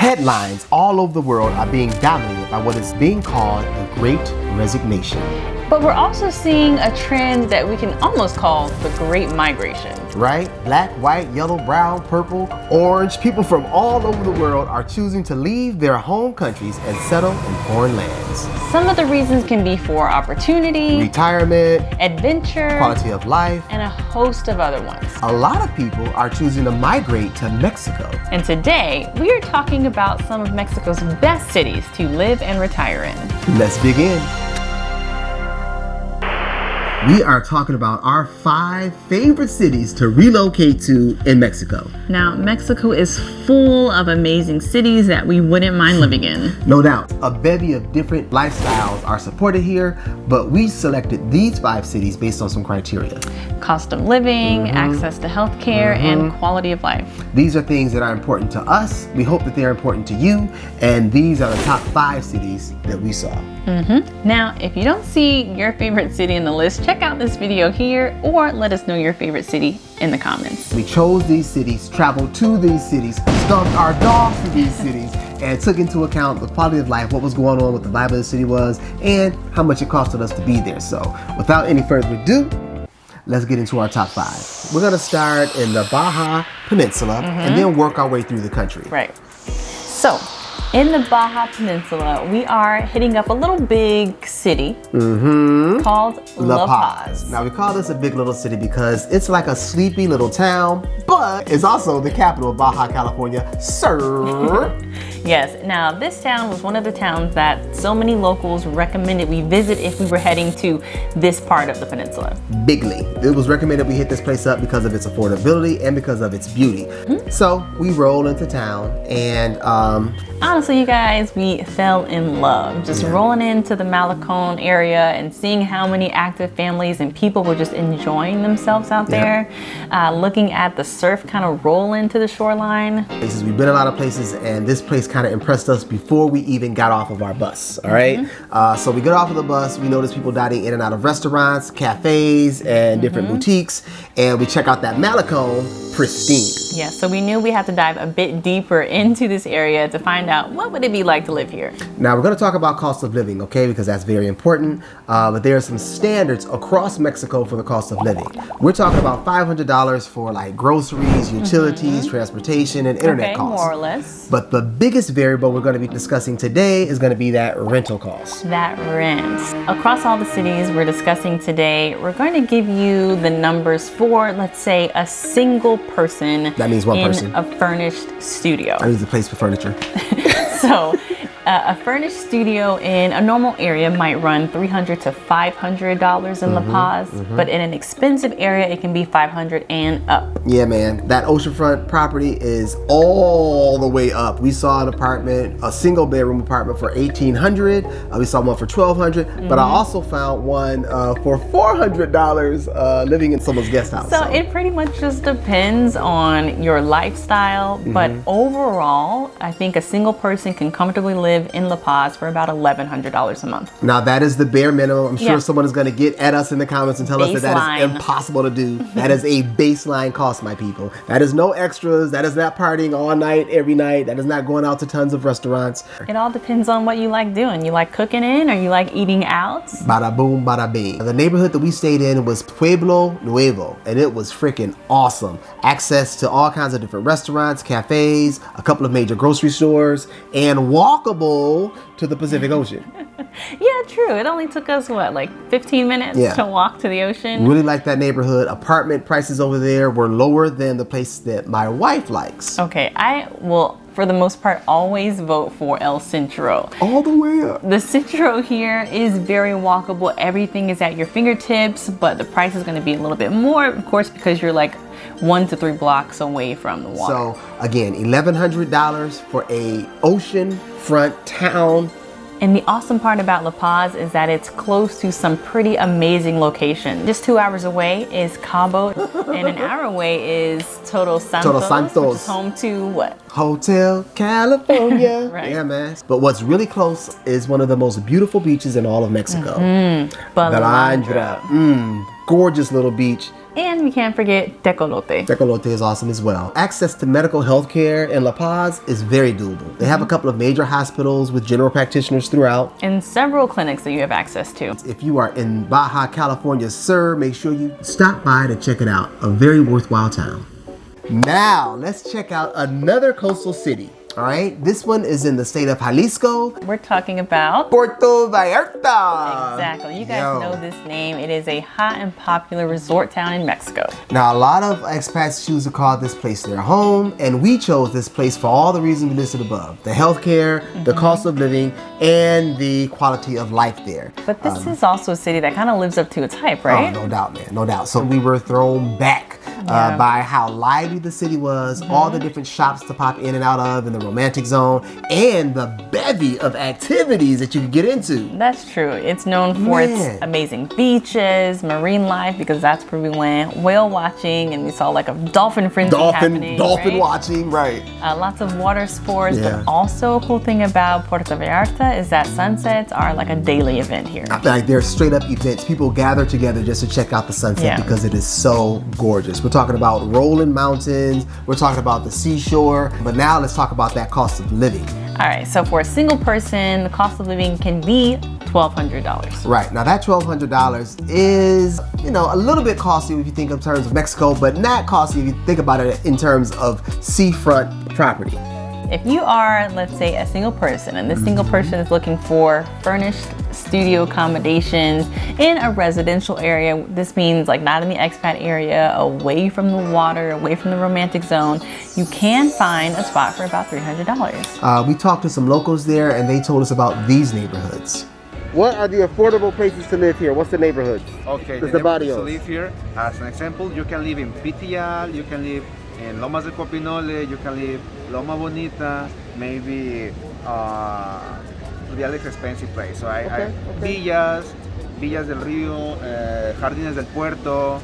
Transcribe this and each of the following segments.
Headlines all over the world are being dominated by what is being called the Great Resignation. But we're also seeing a trend that we can almost call the Great Migration. Right? Black, white, yellow, brown, purple, orange. People from all over the world are choosing to leave their home countries and settle in foreign lands. Some of the reasons can be for opportunity, retirement, adventure, quality of life, and a host of other ones. A lot of people are choosing to migrate to Mexico. And today, we are talking about some of Mexico's best cities to live and retire in. Let's begin. We are talking about our 5 favorite cities to relocate to in Mexico. Now, Mexico is full of amazing cities that we wouldn't mind living in. No doubt. A bevy of different lifestyles are supported here, but we selected these 5 cities based on some criteria. Cost of living, access to healthcare, and quality of life. These are things that are important to us. We hope that they're important to you, and these are the top 5 cities that we saw. Now, if you don't see your favorite city in the list, check out this video here or let us know your favorite city in the comments. We chose these cities, traveled to these cities, stumped our dogs to these cities, and took into account the quality of life, what was going on, what the vibe of the city was, and how much it costed us to be there. So, without any further ado, let's get into our top 5. We're gonna start in the Baja Peninsula and then work our way through the country. Right. So, in the Baja Peninsula, we are hitting up a little big city called La Paz. Now, we call this a big little city because it's like a sleepy little town, but it's also the capital of Baja California, sir. Yes, now this town was one of the towns that so many locals recommended we visit if we were heading to this part of the peninsula. Bigly. It was recommended we hit this place up because of its affordability and because of its beauty. So we roll into town and honestly, you guys, we fell in love. Just rolling into the Malecon area and seeing how many active families and people were just enjoying themselves out there. Looking at the surf kind of roll into the shoreline. We've been a lot of places and this place kind of impressed us before we even got off of our bus, all right? So we get off of the bus, we notice people dining in and out of restaurants, cafes, and different boutiques, and we check out that Malecon, pristine. Yeah, so we knew we had to dive a bit deeper into this area to find out what would it be like to live here. Now we're going to talk about cost of living, okay, because that's very important, but there are some standards across Mexico for the cost of living. We're talking about $500 for like groceries, utilities, transportation, and internet costs. More or less. But the biggest variable we're going to be discussing today is going to be that rental cost. That rent. Across all the cities we're discussing today, we're going to give you the numbers for, let's say, a single person. That means one person. In a furnished studio. I use the place for furniture. So, a furnished studio in a normal area might run $300 to $500 in La Paz, but in an expensive area, it can be $500 and up. Yeah, man. That oceanfront property is all the way up. We saw an apartment, a single bedroom apartment for $1,800. We saw one for $1,200, but I also found one for $400 living in someone's guest house. So it pretty much just depends on your lifestyle, but overall, I think a single person can comfortably live in La Paz for about $1,100 a month. Now that is the bare minimum. I'm sure someone is going to get at us in the comments and tell us that is impossible to do. That is a baseline cost, my people. That is no extras. That is not partying all night, every night. That is not going out to tons of restaurants. It all depends on what you like doing. You like cooking in or you like eating out? Bada boom, bada bing. The neighborhood that we stayed in was Pueblo Nuevo, and it was freaking awesome. Access to all kinds of different restaurants, cafes, a couple of major grocery stores, and walkable to the Pacific Ocean. Yeah, true. It only took us, what, like 15 minutes to walk to the ocean? Really like that neighborhood. Apartment prices over there were lower than the place that my wife likes. Okay, I will, for the most part, always vote for El Centro. All the way up. The Centro here is very walkable. Everything is at your fingertips, but the price is going to be a little bit more, of course, because you're like 1 to 3 blocks away from the water. So again, $1,100 for a oceanfront town. And the awesome part about La Paz is that it's close to some pretty amazing locations. Just 2 hours away is Cabo, and an hour away is Todos Santos. Which is home to what? Hotel California. Right. Yeah, man. But what's really close is one of the most beautiful beaches in all of Mexico. Balandra. gorgeous little beach. And we can't forget Tecolote. Tecolote is awesome as well. Access to medical health care in La Paz is very doable. They have a couple of major hospitals with general practitioners throughout. And several clinics that you have access to. If you are in Baja California, sir, make sure you stop by to check it out. A very worthwhile town. Now, let's check out another coastal city. All right, this one is in the state of Jalisco. We're talking about Puerto Vallarta. Exactly. You guys know this name. It is a hot and popular resort town in Mexico. Now, a lot of expats choose to call this place their home, and we chose this place for all the reasons we listed above. The healthcare, the cost of living, and the quality of life there. But this is also a city that kind of lives up to its hype, right? Oh, no doubt, man. No doubt. So we were thrown back by how lively the city was, all the different shops to pop in and out of in the romantic zone, and the bevy of activities that you could get into. That's true. It's known for its amazing beaches, marine life, because that's where we went, whale watching, and we saw like a dolphin frenzy happening. Dolphin watching, right. Lots of water sports, but also a cool thing about Puerto Vallarta is that sunsets are like a daily event here. Like they're straight up events. People gather together just to check out the sunset because it is so gorgeous. We're talking about rolling mountains, we're talking about the seashore, but now let's talk about that cost of living. All right, so for a single person, the cost of living can be $1,200. Right, now that $1,200 is, a little bit costly if you think in terms of Mexico, but not costly if you think about it in terms of seafront property. If you are, let's say, a single person, and this single person is looking for furnished studio accommodations in a residential area, this means like not in the expat area, away from the water, away from the romantic zone, you can find a spot for about $300. We talked to some locals there, and they told us about these neighborhoods. What are the affordable places to live here? What's the neighborhoods? Okay, the neighborhoods to live here, as an example, you can live in Pitial, you can live in Lomas de Copinole, you can live Loma Bonita, maybe the less expensive place. So Villas del Río, Jardines del Puerto,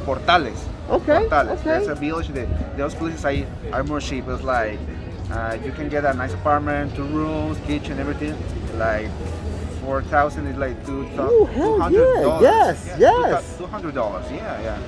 Portales. Portales. There's a village. Those places are more cheap. It's like you can get a nice apartment, 2 rooms, kitchen, everything. Like 4,000 is like $200. Yes. $200. Yeah.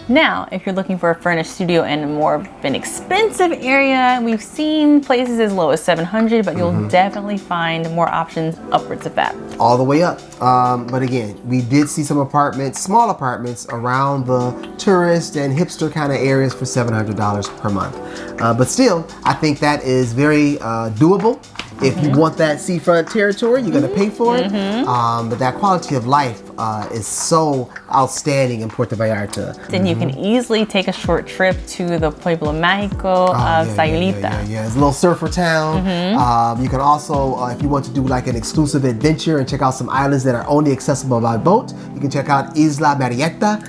Now, if you're looking for a furnished studio in more of an expensive area, we've seen places as low as $700, but you'll definitely find more options upwards of that. All the way up. But again, we did see some apartments, small apartments around the tourist and hipster kind of areas for $700 per month. But still, I think that is very doable. If you want that seafront territory, you're going to pay for it. But that quality of life is so outstanding in Puerto Vallarta. And you can easily take a short trip to the Pueblo Mágico of Sayulita. Yeah, it's a little surfer town. You can also, if you want to do like an exclusive adventure and check out some islands that are only accessible by boat, you can check out Isla Marietta,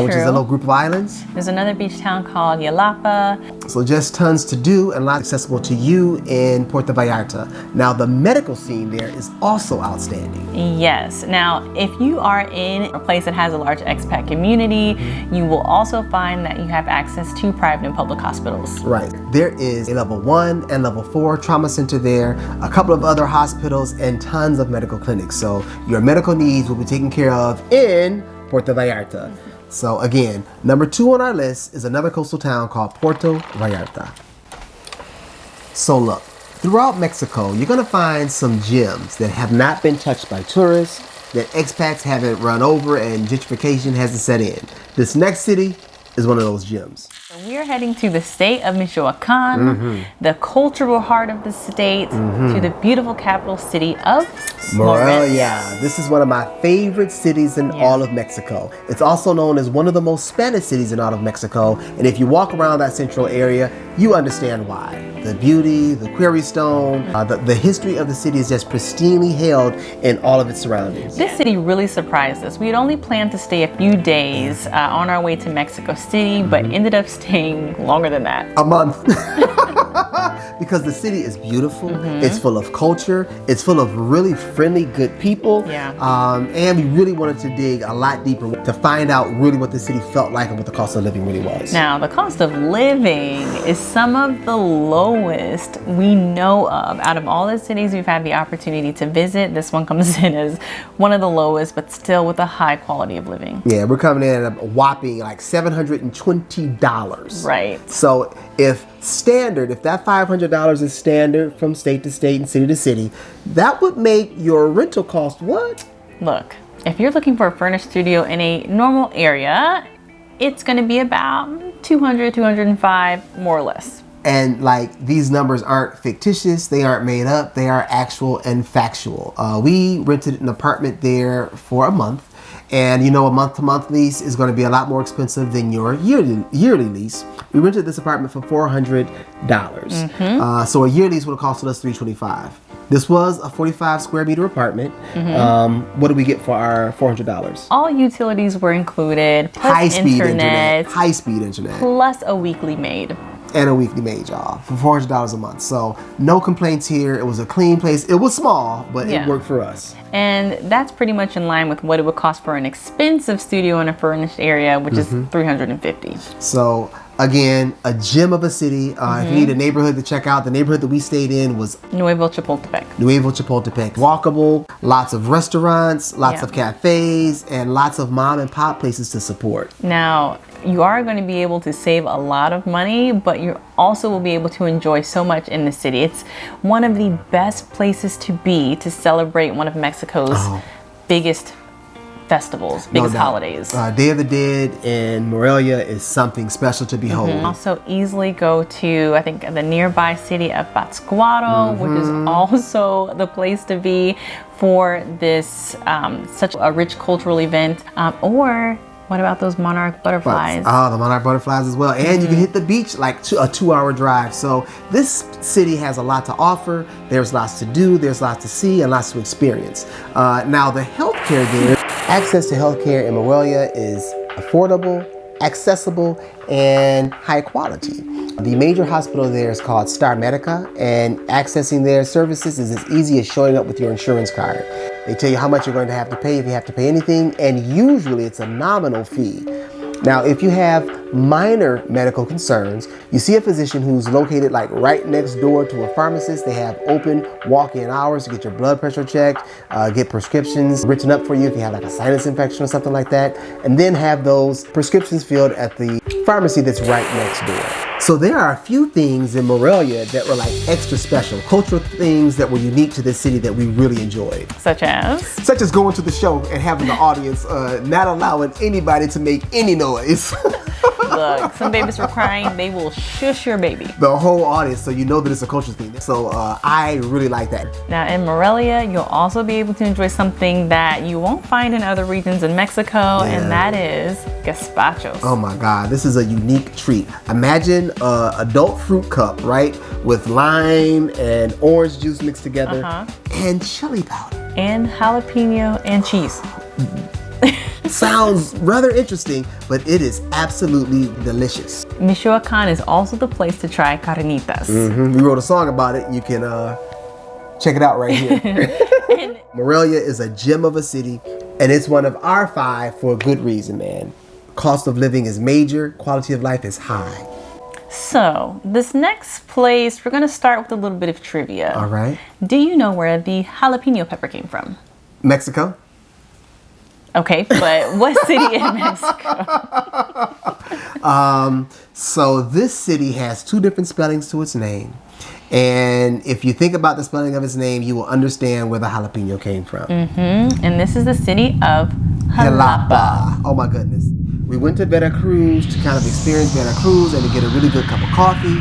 which is a little group of islands. There's another beach town called Xalapa. So just tons to do and a lot accessible to you in Puerto Vallarta. Now the medical scene there is also outstanding. Yes. Now, if you are in a place that has a large expat community, you will also find that you have access to private and public hospitals. Right. There is a level 1 and level 4 trauma center there, a couple of other hospitals, and tons of medical clinics. So your medical needs will be taken care of in Puerto Vallarta. So again, number 2 on our list is another coastal town called Puerto Vallarta. So look, throughout Mexico, you're going to find some gems that have not been touched by tourists, that expats haven't run over and gentrification hasn't set in. This next city is one of those gems. So we are heading to the state of Michoacan, the cultural heart of the state, to the beautiful capital city of Morelia. This is one of my favorite cities in all of Mexico. It's also known as one of the most Spanish cities in all of Mexico. And if you walk around that central area, you understand why. The beauty, the quarry stone, the history of the city is just pristinely held in all of its surroundings. This city really surprised us. We had only planned to stay a few days on our way to Mexico City, but ended up staying longer than that. A month. because the city is beautiful. It's full of culture. It's full of really friendly, good people. Yeah. And we really wanted to dig a lot deeper to find out really what the city felt like and what the cost of living really was. Now, the cost of living is some of the lowest we know of. Out of all the cities we've had the opportunity to visit, this one comes in as one of the lowest, but still with a high quality of living. Yeah, we're coming in at a whopping like $720. Right. So if that $500 is standard from state to state and city to city, that would make your rental cost what? Look, if you're looking for a furnished studio in a normal area, it's going to be about $200, $205, more or less. And like, these numbers aren't fictitious, they aren't made up, they are actual and factual. We rented an apartment there for a month, and you know, a month-to-month lease is going to be a lot more expensive than your yearly lease. We rented this apartment for $400. So a year lease would have costed us $325. This was a 45 square meter apartment. What did we get for our $400? All utilities were included, plus high-speed internet, high-speed internet, plus a weekly maid. And a weekly maid, y'all, for $400 a month. So no complaints here. It was a clean place. It was small, but it worked for us. And that's pretty much in line with what it would cost for an expensive studio in a furnished area, which is $350. So again, a gem of a city. If you need a neighborhood to check out, the neighborhood that we stayed in was Nuevo Chapultepec. Walkable, lots of restaurants, lots of cafes, and lots of mom and pop places to support. Now, you are going to be able to save a lot of money, but you also will be able to enjoy so much in the city. It's one of the best places to be to celebrate one of Mexico's biggest festivals, biggest holidays. Day of the Dead in Morelia is something special to behold. Also easily go to, I think, the nearby city of Pátzcuaro, which is also the place to be for this such a rich cultural event. Or what about those monarch butterflies? Oh, the monarch butterflies as well. And you can hit the beach like a 2-hour drive. So this city has a lot to offer. There's lots to do, there's lots to see, and lots to experience. Now, the healthcare there, access to healthcare in Morelia is affordable, accessible, and high quality. The major hospital there is called Star Medica, and accessing their services is as easy as showing up with your insurance card. They tell you how much you're going to have to pay if you have to pay anything, and usually it's a nominal fee. Now, if you have minor medical concerns, you see a physician who's located like right next door to a pharmacist. They have open walk-in hours to get your blood pressure checked, get prescriptions written up for you if you have like a sinus infection or something like that, and then have those prescriptions filled at the pharmacy that's right next door. So there are a few things in Morelia that were like extra special, cultural things that were unique to this city that we really enjoyed. Such as? Such as going to the show and having the audience not allowing anybody to make any noise. Look, some babies were crying, they will shush your baby. The whole audience, so you know that it's a cultural thing. So I really like that. Now in Morelia, you'll also be able to enjoy something that you won't find in other regions in Mexico, and that is gazpachos. Oh my God, this is a unique treat. Imagine an adult fruit cup, right? With lime and orange juice mixed together, and chili powder. And jalapeno and cheese. Sounds rather interesting, but it is absolutely delicious. Michoacan is also the place to try carnitas. We wrote a song about it. You can check it out right here. Morelia is a gem of a city, and it's one of our 5 for a good reason, man. Cost of living is major, quality of life is high. So, this next place, we're going to start with a little bit of trivia. All right. Do you know where the jalapeno pepper came from? Mexico. Okay, but what city in Mexico? So this city has 2 different spellings to its name. And if you think about the spelling of its name, you will understand where the jalapeno came from. And this is the city of Xalapa. Oh my goodness. We went to Veracruz to kind of experience Veracruz and to get a really good cup of coffee.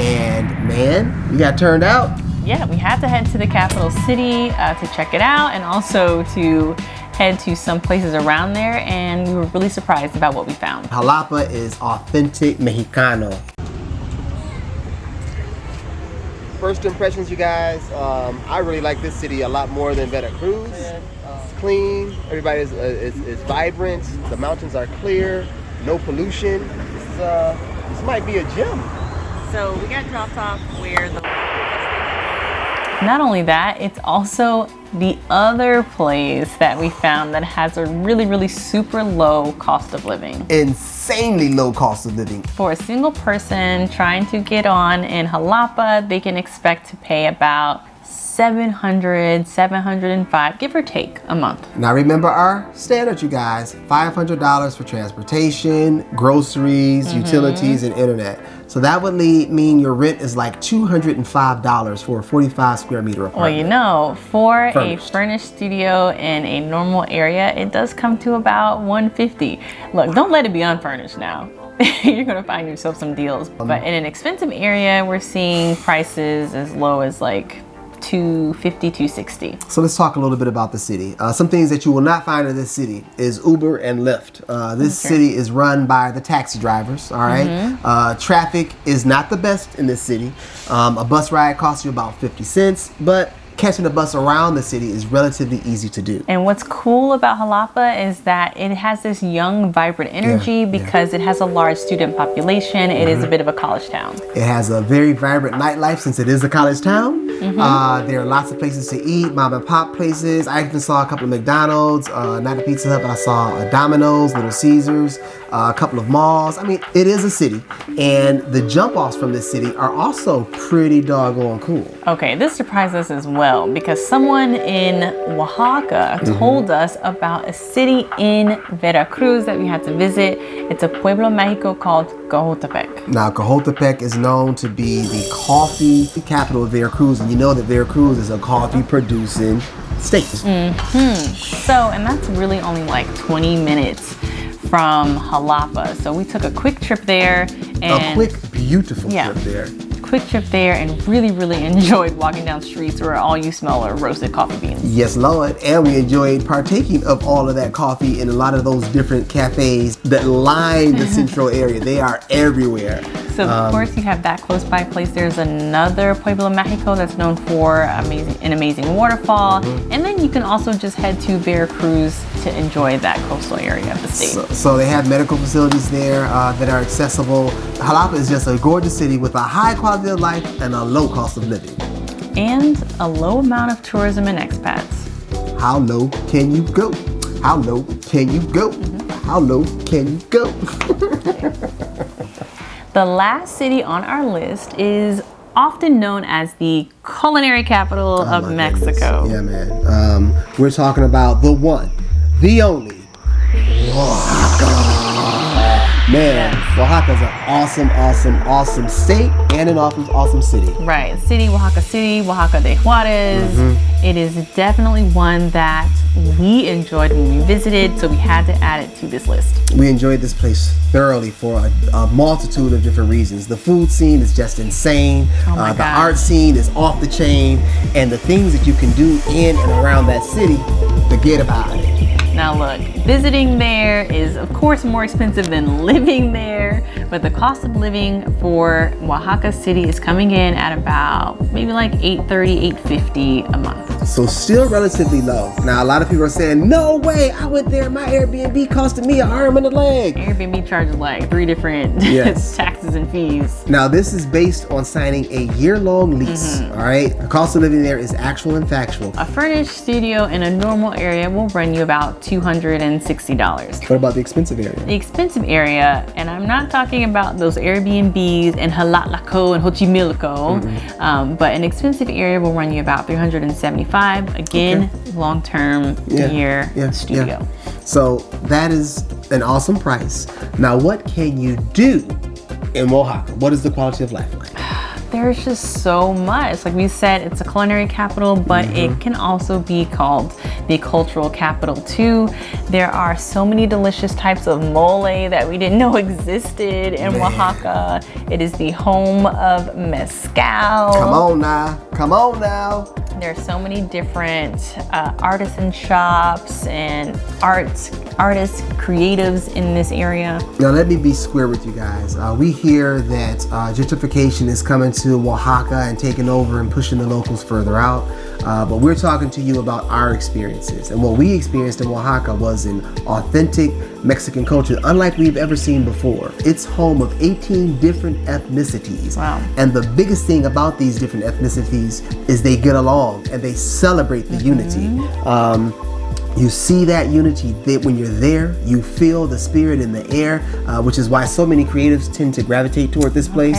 And man, we got turned out. Yeah, we had to head to the capital city to check it out, and also to head to some places around there, and we were really surprised about what we found. Xalapa is authentic Mexicano. First impressions, you guys, I really like this city a lot more than Veracruz. It's clean, everybody is vibrant, the mountains are clear, no pollution. This might be a gem. So we got dropped off where the... Not only that, it's also the other place that we found that has a really, really super low cost of living. Insanely low cost of living. For a single person trying to get on in Xalapa, they can expect to pay about $700, $705, give or take, a month. Now remember our standard, you guys. $500 for transportation, groceries, utilities, and internet. So that would mean your rent is like $205 for a 45 square meter apartment. Well, you know, for Furnished. a furnished studio in a normal area, it does come to about $150. Look, don't let it be unfurnished now. You're gonna find yourself some deals. But in an expensive area, we're seeing prices as low as like $250, $260. So let's talk a little bit about the city. Some things that you will not find in this city is Uber and Lyft. This city is run by the taxi drivers, all right? Traffic is not the best in this city. A bus ride costs you about 50 cents, but catching a bus around the city is relatively easy to do. And what's cool about Xalapa is that it has this young, vibrant energy because it has a large student population. It is a bit of a college town. It has a very vibrant nightlife since it is a college town. There are lots of places to eat, mom and pop places. I even saw a couple of McDonald's, not a Pizza Hut, but I saw a Domino's, Little Caesars, a couple of malls. I mean, it is a city, and the jump offs from this city are also pretty doggone cool. Okay, this surprised us as well because someone in Oaxaca told us about a city in Veracruz that we had to visit. It's a Pueblo Mexico called Cajotepec. Now, Cajotepec is known to be the coffee capital of Veracruz, and you know that Veracruz is a coffee producing state. So, and that's really only like 20 minutes from Xalapa. So we took a quick trip there. And A quick, beautiful trip there. Quick trip there and really enjoyed walking down streets where all you smell are roasted coffee beans. Yes, Lord. And we enjoyed partaking of all of that coffee in a lot of those different cafes that line the central area. They are everywhere. So of course you have that close by place. There's another Pueblo Mexico that's known for an amazing waterfall. And then you can also just head to Veracruz to enjoy that coastal area of the state. So they have medical facilities there that are accessible. Xalapa is just a gorgeous city with a high quality of life and a low cost of living. And a low amount of tourism and expats. How low can you go? How low can you go? How low can you go? The last city on our list is often known as the culinary capital of Mexico. Yeah, man. We're talking about the one, the only, Oaxaca. Man, Oaxaca's an awesome state and an awesome city. Right, Oaxaca de Juarez. It is definitely one that we enjoyed when we visited, so we had to add it to this list. We enjoyed this place thoroughly for a multitude of different reasons. The food scene is just insane. The art scene is off the chain, and the things that you can do in and around that city, forget about it. Now look, visiting there is of course more expensive than living there, but the cost of living for Oaxaca City is coming in at about maybe like $830, $850 a month. So still relatively low. Now a lot of people are saying, no way, I went there, my Airbnb costed me an arm and a leg. Airbnb charges like 3 different taxes and fees. Now this is based on signing a year-long lease, all right? The cost of living there is actual and factual. A furnished studio in a normal area will run you about $260. What about the expensive area? The expensive area, and I'm not talking about those Airbnbs in Xalapa and Xochimilco, but an expensive area will run you about $375. Again, long-term year studio. So that is an awesome price. Now what can you do in Oaxaca? What is the quality of life like? There's just so much. Like we said, it's a culinary capital, but it can also be called the cultural capital too. There are so many delicious types of mole that we didn't know existed in Oaxaca. It is the home of mezcal. Come on now. There's so many different artisan shops and art artists, creatives in this area? Now let me be square with you guys. We hear that gentrification is coming to Oaxaca and taking over and pushing the locals further out. But we're talking to you about our experiences. And what we experienced in Oaxaca was an authentic Mexican culture unlike we've ever seen before. It's home of 18 different ethnicities. Wow. And the biggest thing about these different ethnicities is they get along and they celebrate the unity. You see that unity when you're there. You feel the spirit in the air, which is why so many creatives tend to gravitate toward this place.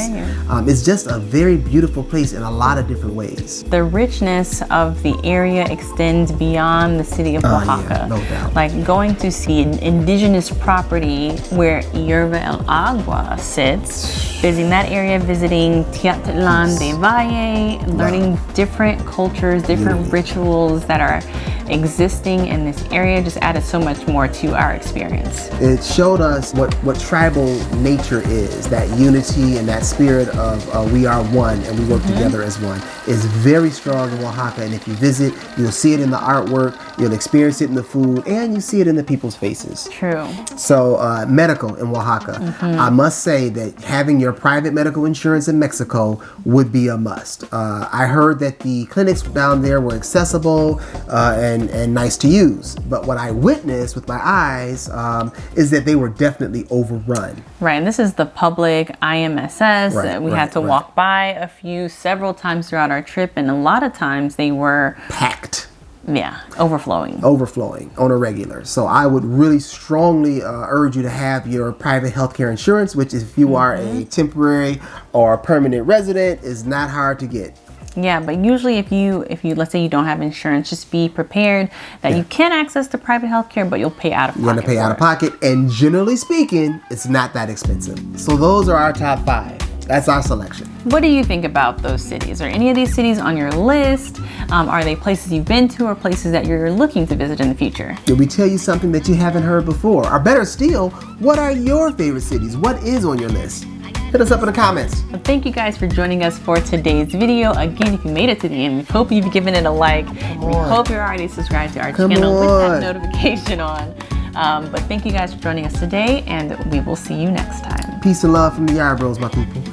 It's just a very beautiful place in a lot of different ways. The richness of the area extends beyond the city of Oaxaca. Yeah, no doubt. Like going to see an indigenous property where Yerba El Agua sits, visiting that area, visiting Tiatlan de Valle, learning different cultures, different rituals that are existing in this area just added so much more to our experience. It showed us what tribal nature is, that unity and that spirit of we are one and we work together as one is very strong in Oaxaca. And if you visit, you'll see it in the artwork, you'll experience it in the food, and you see it in the people's faces. True. So medical in Oaxaca, I must say that having your private medical insurance in Mexico would be a must. I heard that the clinics down there were accessible and nice to use. But what I witnessed with my eyes is that they were definitely overrun. Right, and this is the public IMSS. We had to walk by a few several times throughout our trip, and a lot of times they were packed. Yeah, overflowing on a regular. So I would really strongly urge you to have your private healthcare insurance, which if you are a temporary or a permanent resident is not hard to get. Yeah, but usually if you let's say you don't have insurance, just be prepared that you can access the private healthcare, but you'll pay out of pocket. You're gonna pay out of pocket, and generally speaking, it's not that expensive. So those are our top 5. That's our selection. What do you think about those cities? Are any of these cities on your list? Are they places you've been to or places that you're looking to visit in the future? Did we tell you something that you haven't heard before? Or better still, what are your favorite cities? What is on your list? Hit us up in the comments. Well, thank you guys for joining us for today's video. Again, if you made it to the end, we hope you've given it a like. We hope you're already subscribed to our channel with that notification on. But thank you guys for joining us today, and we will see you next time. Peace and love from the Yarbros, my people.